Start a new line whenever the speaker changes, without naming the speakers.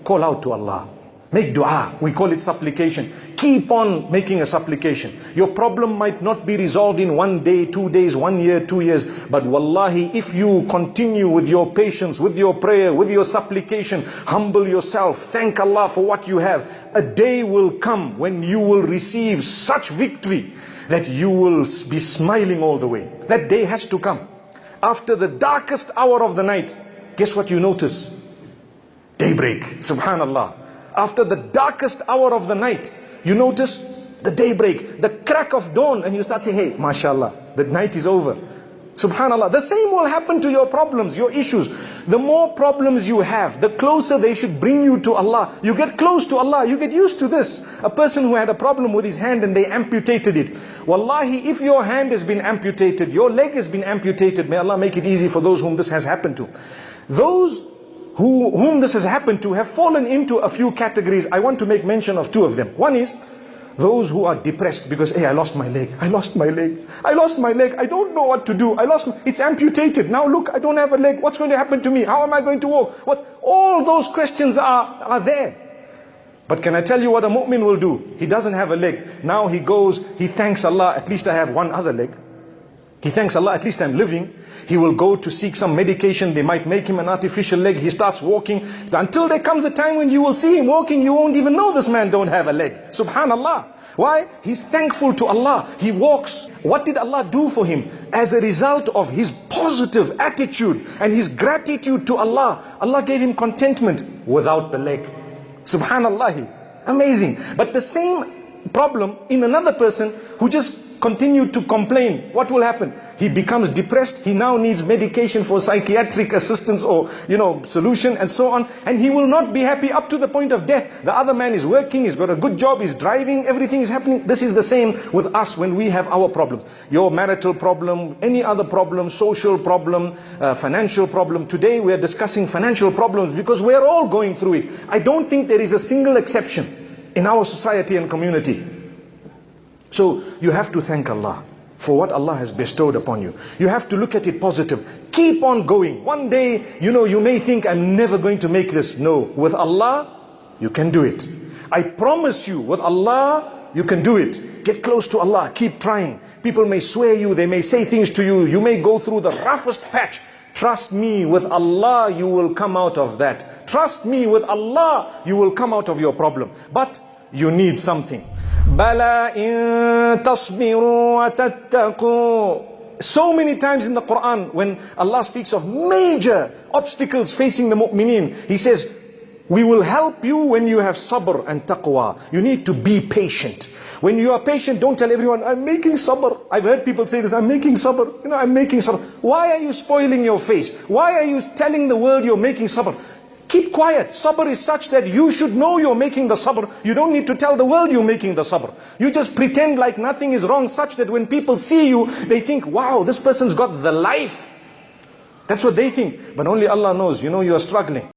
Call out to Allah. Make dua. We call it supplication. Keep on making a supplication. Your problem might not be resolved in 1 day, 2 days, 1 year, 2 years. But wallahi, if you continue with your patience, with your prayer, with your supplication, humble yourself, thank Allah for what you have, a day will come when you will receive such victory that you will be smiling all the way. That day has to come. After the darkest hour of the night, guess what you notice? Daybreak. Subhanallah. After the darkest hour of the night, you notice the daybreak, the crack of dawn, and you start saying, hey, mashaAllah, the night is over. Subhanallah. The same will happen to your problems, your issues. The more problems you have, the closer they should bring you to Allah. You get close to Allah, you get used to this. A person who had a problem with his hand and they amputated it. Wallahi, if your hand has been amputated, your leg has been amputated, may Allah make it easy for those whom this has happened to. Those whom this has happened to have fallen into a few categories. I want to make mention of 2 of them. One is those who are depressed because, hey, I lost my leg, I lost my leg, I lost my leg, I don't know what to do, it's amputated, now look, I don't have a leg, what's going to happen to me, how am I going to walk, all those questions are there. But can I tell you what a mu'min will do? He doesn't have a leg, now he goes, he thanks Allah, at least I have one other leg. He thanks Allah, at least I'm living. He will go to seek some medication, they might make him an artificial leg, he starts walking. Until there comes a time when you will see him walking, you won't even know this man don't have a leg. Subhanallah. Why? He's thankful to Allah. He walks. What did Allah do for him? As a result of his positive attitude and his gratitude to Allah, Allah gave him contentment without the leg. Subhanallah. Amazing. But the same problem in another person who just continued to complain, what will happen? He becomes depressed, he now needs medication for psychiatric assistance or, solution and so on, and he will not be happy up to the point of death. The other man is working, he's got a good job, he's driving, everything is happening. This is the same with us when we have our problems. Your marital problem, any other problem, social problem, financial problem. Today we are discussing financial problems because we are all going through it. I don't think there is a single exception in our society and community. So you have to thank Allah for what Allah has bestowed upon you. You have to look at it positive. Keep on going. One day, you may think, I'm never going to make this. No, with Allah, you can do it. I promise you, with Allah, you can do it. Get close to Allah. Keep trying. People may swear you. They may say things to you. You may go through the roughest patch. Trust me, with Allah, you will come out of that. Trust me, with Allah, you will come out of your problem. But you need something. Bala in tasbiru wa tattaqu. So many times in the Quran, when Allah speaks of major obstacles facing the mu'mineen, He says, we will help you when you have sabr and taqwa. You need to be patient. When you are patient, don't tell everyone, I'm making sabr. I've heard people say this, I'm making sabr. I'm making sabr. Why are you spoiling your face? Why are you telling the world you're making sabr? Keep quiet. Sabr is such that you should know you're making the sabr. You don't need to tell the world you're making the sabr. You just pretend like nothing is wrong, such that when people see you, they think, wow, this person's got the life. That's what they think. But only Allah knows, you are struggling.